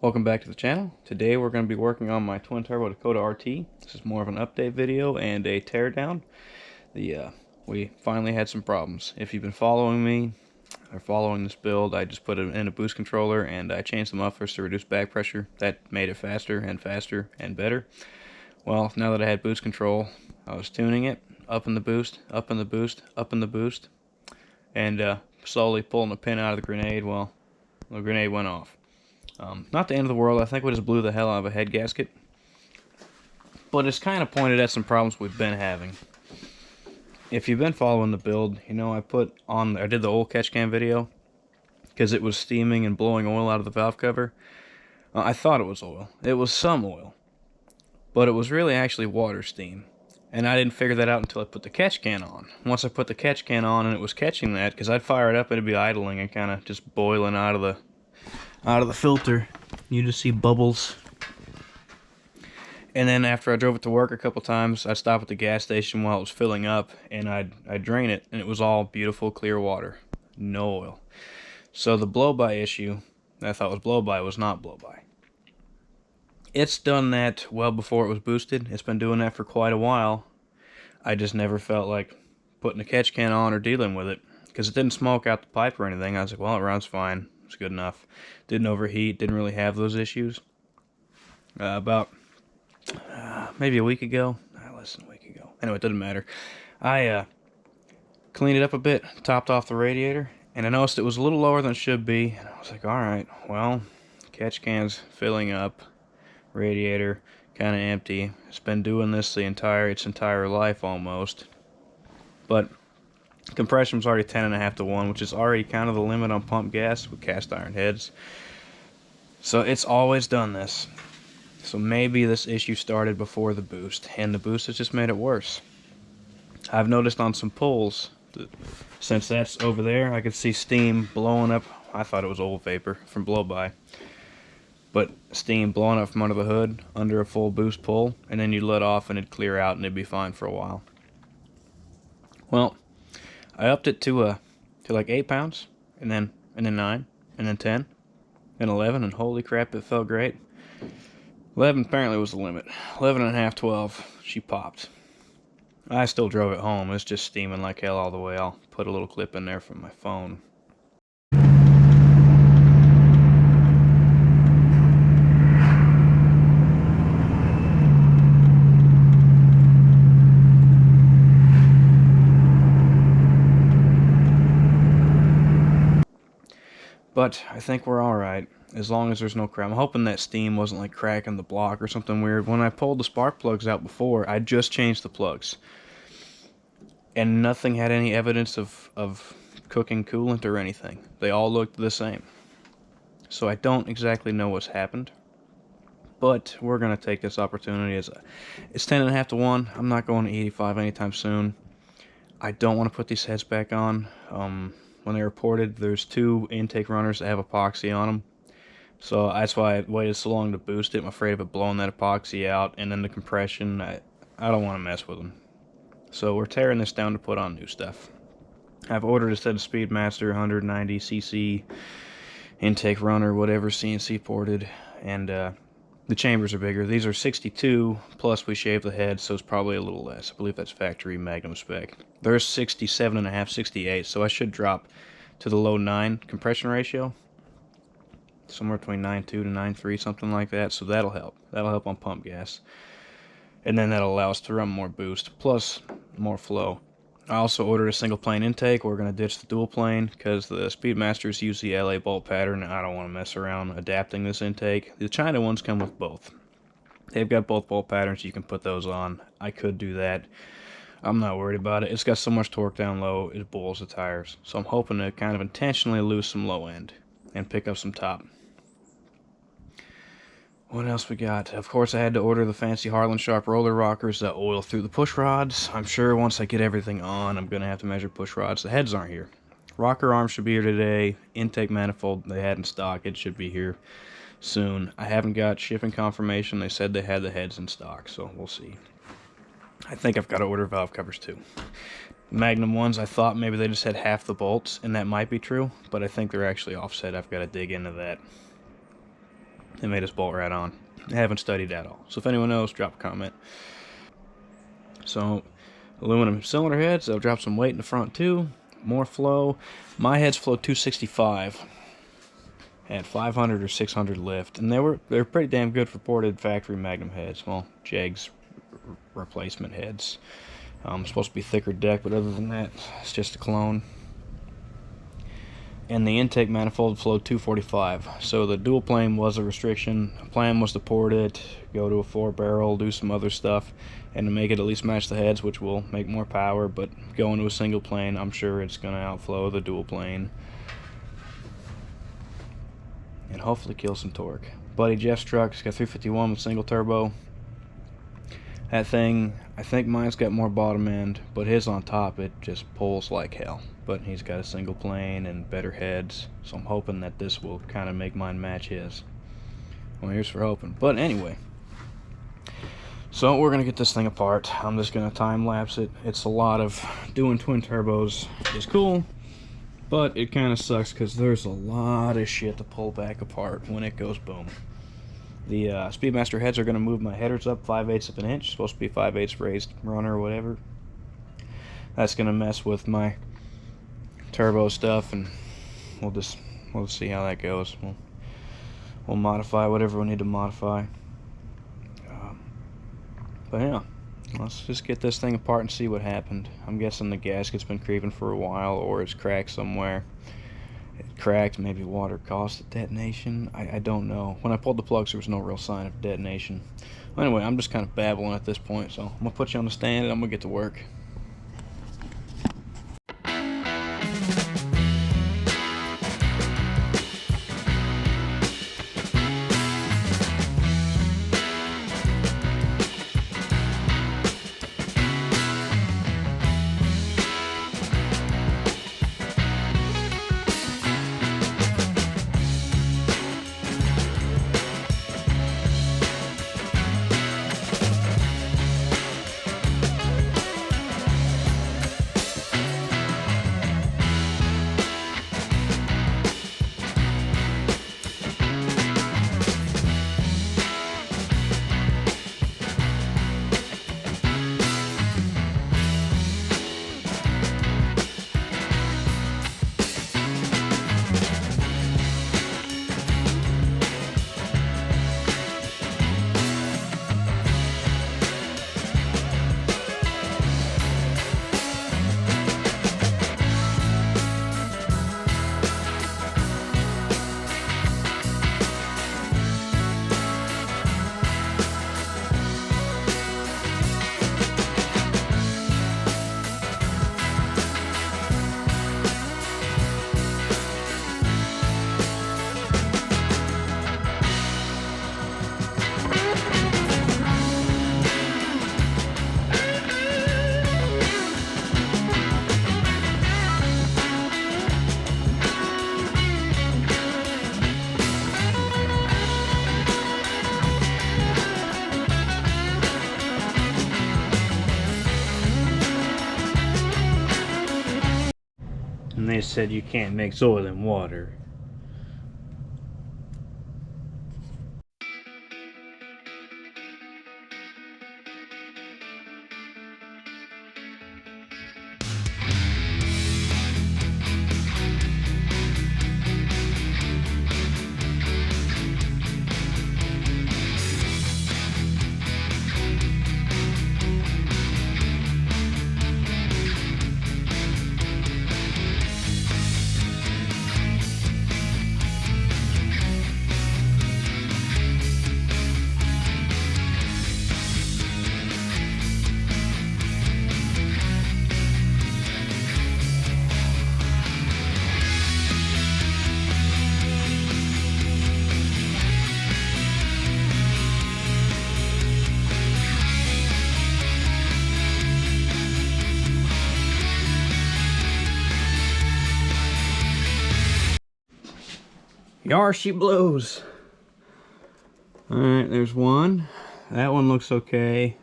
Welcome back to the channel. Today we're going to be working on my twin turbo Dakota RT. This is more of an update video and a teardown. We finally had some problems. If you've been following me or following this build, I just put it in a boost controller and I changed the mufflers to reduce back pressure. That made it faster and better. Well, now that I had boost control, I was tuning it up in the boost, up in the boost, up in the boost, and slowly pulling the pin out of the grenade. Well, the grenade went off. Not the end of the world. I think we just blew the hell out of a head gasket. But it's kind of pointed at some problems we've been having. If you've been following the build, you know I did the oil catch can video because it was steaming and blowing oil out of the valve cover. I thought it was oil. It was some oil. But it was really actually water steam. And I didn't figure that out until I put the catch can on. Once I put the catch can on and it was catching that, because I'd fire it up and it'd be idling and kind of just boiling out of the filter. You just see bubbles. And then after I drove it to work a couple times, I'd stop at the gas station while it was filling up and I'd drain it, and it was all beautiful clear water, no oil. So the blow-by issue that I thought was blow-by was not blow-by. It's done that well before it was boosted. It's been doing that for quite a while. I just never felt like putting a catch can on or dealing with it because it didn't smoke out the pipe or anything. I was like, well, it runs fine. It's good enough. Didn't overheat. Didn't really have those issues. About maybe a week ago. Less than a week ago. Anyway, it doesn't matter. I cleaned it up a bit, topped off the radiator, and I noticed it was a little lower than it should be. And I was like, all right, well, catch can's filling up, radiator kind of empty. It's been doing this its entire life almost. But compression was already 10.5 to 1, which is already kind of the limit on pump gas with cast iron heads. So it's always done this. So maybe this issue started before the boost, and the boost has just made it worse. I've noticed on some pulls, since that's over there, I could see steam blowing up. I thought it was oil vapor from blow-by. But steam blowing up from under the hood, under a full boost pull, and then you'd let off and it'd clear out and it'd be fine for a while. Well, I upped it to like 8 pounds, and then 9, and then 10, and 11, and holy crap, it felt great. 11 apparently was the limit. 11.5, 12, she popped. I still drove it home. It's just steaming like hell all the way. I'll put a little clip in there from my phone. But I think we're alright, as long as there's no crack. I'm hoping that steam wasn't like cracking the block or something weird. When I pulled the spark plugs out before, I just changed the plugs. And nothing had any evidence of cooking coolant or anything. They all looked the same. So I don't exactly know what's happened. But we're going to take this opportunity. It's 10.5 to 1. I'm not going to 85 anytime soon. I don't want to put these heads back on. When they reported, there's 2 intake runners that have epoxy on them. So that's why I waited so long to boost it. I'm afraid of it blowing that epoxy out, and then the compression, I don't want to mess with them. So we're tearing this down to put on new stuff. I've ordered a set of Speedmaster 190cc intake runner, whatever, CNC ported, and the chambers are bigger. These are 62, plus we shaved the head, so it's probably a little less. I believe that's factory Magnum spec. There's 67.5, 68, so I should drop to the low 9 compression ratio. Somewhere between 9.2 to 9.3, something like that, so that'll help. That'll help on pump gas. And then that'll allow us to run more boost, plus more flow. I also ordered a single plane intake. We're going to ditch the dual plane because the Speedmasters use the LA bolt pattern, and I don't want to mess around adapting this intake. The China ones come with both. They've got both bolt patterns. You can put those on. I could do that. I'm not worried about it. It's got so much torque down low, it boils the tires. So I'm hoping to kind of intentionally lose some low end and pick up some top. What else we got? Of course, I had to order the fancy Harlan Sharp roller rockers that oil through the push rods. I'm sure once I get everything on, I'm going to have to measure push rods. The heads aren't here. Rocker arms should be here today. Intake manifold they had in stock. It should be here soon. I haven't got shipping confirmation. They said they had the heads in stock, so we'll see. I think I've got to order valve covers too. Magnum ones, I thought maybe they just had half the bolts, and that might be true, but I think they're actually offset. I've got to dig into that. They made us bolt right on. I haven't studied at all. So if anyone knows, drop a comment. So aluminum cylinder heads, they'll drop some weight in the front too. More flow. My heads flow 265 at 500 or 600 lift, and they're pretty damn good for ported factory Magnum heads. Well, Jegs replacement heads. Supposed to be thicker deck, but other than that, it's just a clone. And the intake manifold flowed 245, so the dual plane was a restriction. The plan was to port it, go to a 4-barrel, do some other stuff, and to make it at least match the heads, which will make more power. But going to a single plane, I'm sure it's going to outflow the dual plane and hopefully kill some torque. Buddy Jeff's truck's got 351 with single turbo. That thing, I think mine's got more bottom end, but his on top, it just pulls like hell. But he's got a single plane and better heads, so I'm hoping that this will kind of make mine match his. Well, here's for hoping. But anyway, so we're going to get this thing apart. I'm just going to time lapse it. It's a lot of doing twin turbos is cool, but it kind of sucks because there's a lot of shit to pull back apart when it goes boom. The Speedmaster heads are going to move my headers up 5/8 of an inch. Supposed to be 5/8 raised runner or whatever. That's going to mess with my turbo stuff, and we'll see how that goes. We'll modify whatever we need to modify. But yeah, let's just get this thing apart and see what happened. I'm guessing the gasket's been creeping for a while, or it's cracked somewhere. It cracked, maybe water caused a detonation. I don't know. When I pulled the plugs, there was no real sign of detonation. Well, anyway, I'm just kind of babbling at this point, so I'm going to put you on the stand and I'm going to get to work. And they said you can't mix oil and water. Yar, she blows. Alright, there's one. That one looks okay.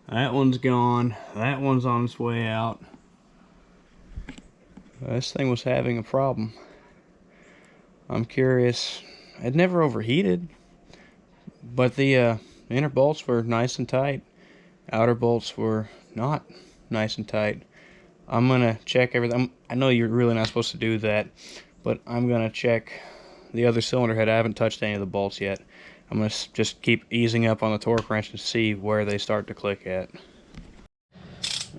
That one's gone. That one's on its way out. This thing was having a problem. I'm curious. It never overheated. But the inner bolts were nice and tight. Outer bolts were not nice and tight. I'm gonna check everything. I know you're really not supposed to do that, but I'm gonna check the other cylinder head. I haven't touched any of the bolts yet. I'm gonna just keep easing up on the torque wrench and see where they start to click at.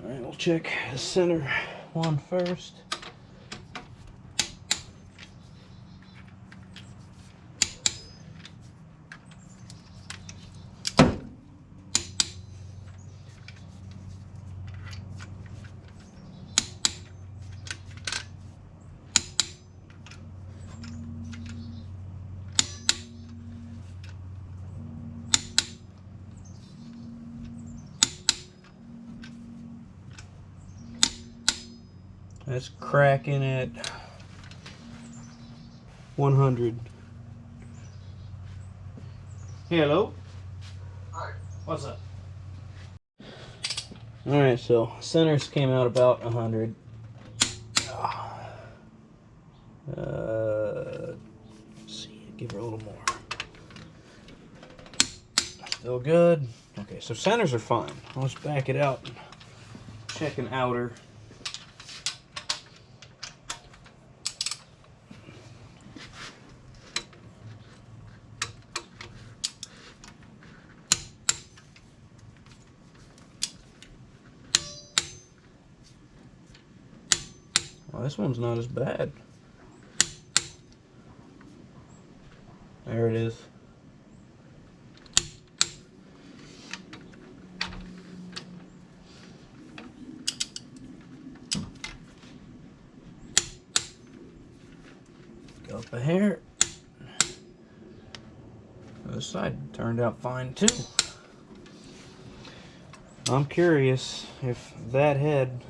Alright, we'll check the center one first. That's cracking at 100. Hello? Hi. What's up? Alright, so centers came out about 100. Let's see, give her a little more. Still good. Okay, so centers are fine. Let's back it out and check an outer. Well, this one's not as bad. There it is. Go up a hair. The other side turned out fine too. I'm curious if that head,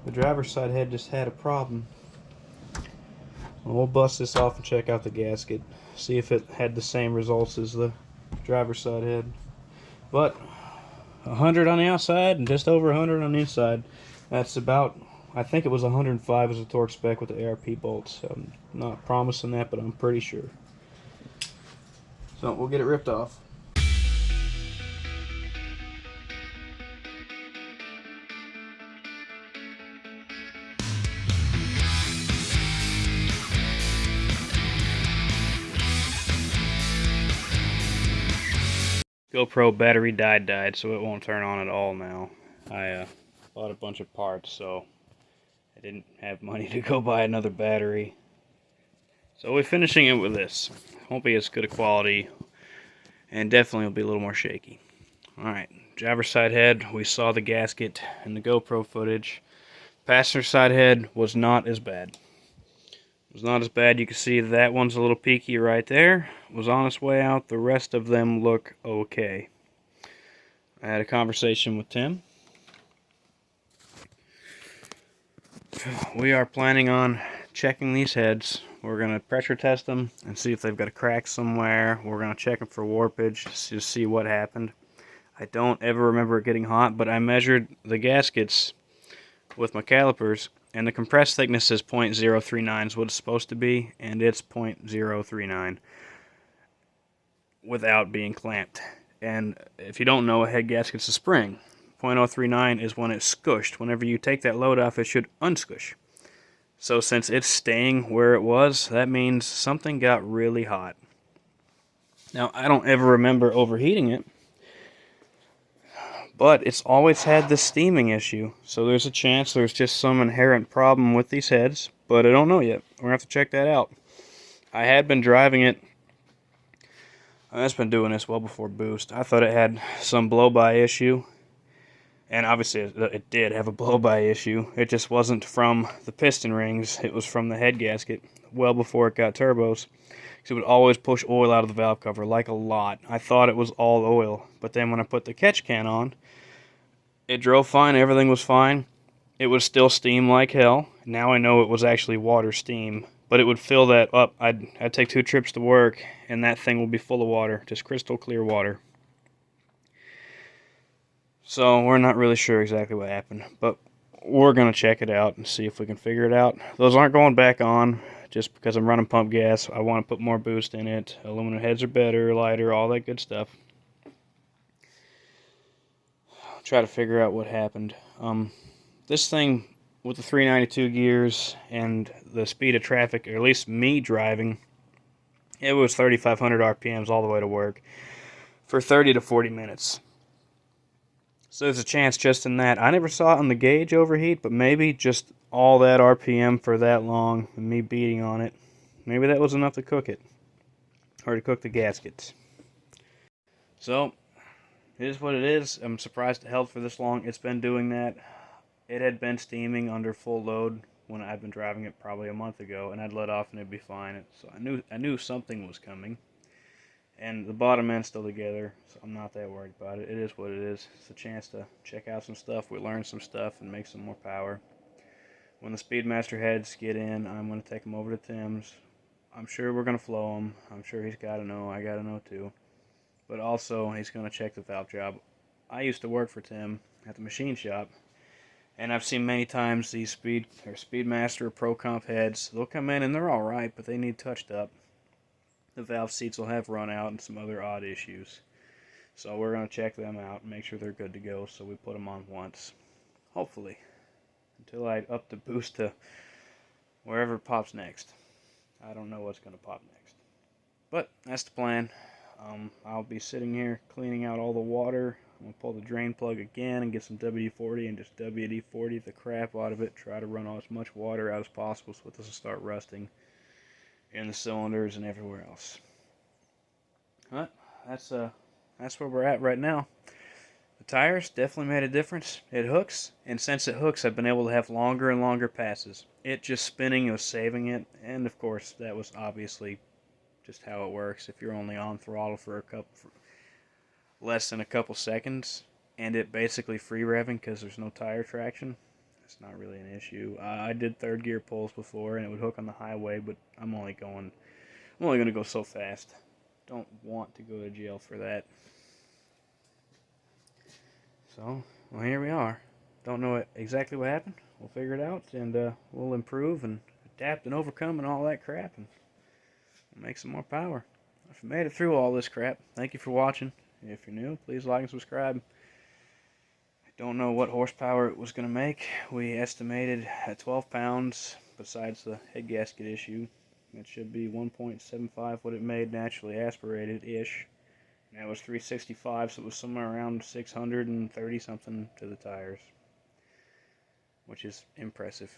the driver's side head, just had a problem. We'll bust this off and check out the gasket. See if it had the same results as the driver's side head. But 100 on the outside and just over 100 on the inside. That's about, I think it was 105 as a torque spec with the ARP bolts. I'm not promising that, but I'm pretty sure. So we'll get it ripped off. GoPro battery died, so it won't turn on at all now. I bought a bunch of parts, so I didn't have money to go buy another battery. So we're finishing it with this. Won't be as good a quality, and definitely will be a little more shaky. Alright, driver's side head, we saw the gasket in the GoPro footage. Passenger side head was not as bad. It was not as bad. You can see that one's a little peaky right there. It was on its way out. The rest of them look okay. I had a conversation with Tim. We are planning on checking these heads. We're going to pressure test them and see if they've got a crack somewhere. We're going to check them for warpage to see what happened. I don't ever remember it getting hot, but I measured the gaskets with my calipers, and the compressed thickness is 0.039 is what it's supposed to be, and it's 0.039 without being clamped. And if you don't know, a head gasket's a spring. 0.039 is when it's squished. Whenever you take that load off, it should unsquish. So since it's staying where it was, that means something got really hot. Now, I don't ever remember overheating it, but it's always had this steaming issue. So there's a chance there's just some inherent problem with these heads, but I don't know yet. We're going to have to check that out. I had been driving it. I've been doing this well before boost. I thought it had some blow-by issue, and obviously it did have a blow-by issue. It just wasn't from the piston rings. It was from the head gasket well before it got turbos. It would always push oil out of the valve cover, like a lot. I thought it was all oil, but then when I put the catch can on, it drove fine, everything was fine. It would still steam like hell. Now I know it was actually water steam, but it would fill that up. I'd take 2 trips to work, and that thing would be full of water, just crystal clear water. So we're not really sure exactly what happened, but we're going to check it out and see if we can figure it out. Those aren't going back on. just because I'm running pump gas. I want to put more boost in it. Aluminum heads are better, lighter, all that good stuff. I'll try to figure out what happened. This thing with the 392 gears and the speed of traffic, or at least me driving, it was 3,500 RPMs all the way to work for 30 to 40 minutes. So there's a chance just in that. I never saw it on the gauge overheat, but maybe just all that RPM for that long and me beating on it, maybe that was enough to cook it, or to cook the gaskets. So, it is what it is. I'm surprised it held for this long. It's been doing that. It had been steaming under full load when I'd been driving it probably a month ago, and I'd let off and it'd be fine. So I knew something was coming. And the bottom end's still together, so I'm not that worried about it. It is what it is. It's a chance to check out some stuff, we learn some stuff, and make some more power. When the Speedmaster heads get in, I'm going to take them over to Tim's. I'm sure we're going to flow them. I'm sure he's got to know. I got to know too. But also, he's going to check the valve job. I used to work for Tim at the machine shop, and I've seen many times these Speedmaster Pro Comp heads. They'll come in and they're all right, but they need touched up. The valve seats will have run out and some other odd issues. So we're going to check them out and make sure they're good to go, so we put them on once. Hopefully. Until I up the boost to wherever it pops next. I don't know what's going to pop next. But that's the plan. I'll be sitting here cleaning out all the water. I'm going to pull the drain plug again and get some WD-40 and just WD-40 the crap out of it. Try to run as much water out as possible so it doesn't start rusting in the cylinders and everywhere else. But that's where we're at right now. The tires definitely made a difference. It hooks, and since it hooks, I've been able to have longer and longer passes. It just spinning was saving it, and of course that was obviously just how it works. If you're only on throttle for less than a couple seconds, and it basically free revving because there's no tire traction, it's not really an issue. I did third gear pulls before, and it would hook on the highway, but I'm only going to go so fast. Don't want to go to jail for that. So, well, here we are. Don't know exactly what happened. We'll figure it out, and we'll improve and adapt and overcome and all that crap, and make some more power. If you made it through all this crap, thank you for watching. If you're new, please like and subscribe. I don't know what horsepower it was going to make. We estimated at 12 pounds, besides the head gasket issue. It should be 1.75 what it made naturally aspirated-ish. And that was 365, so it was somewhere around 630 something to the tires, which is impressive.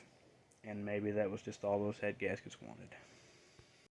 And maybe that was just all those head gaskets wanted.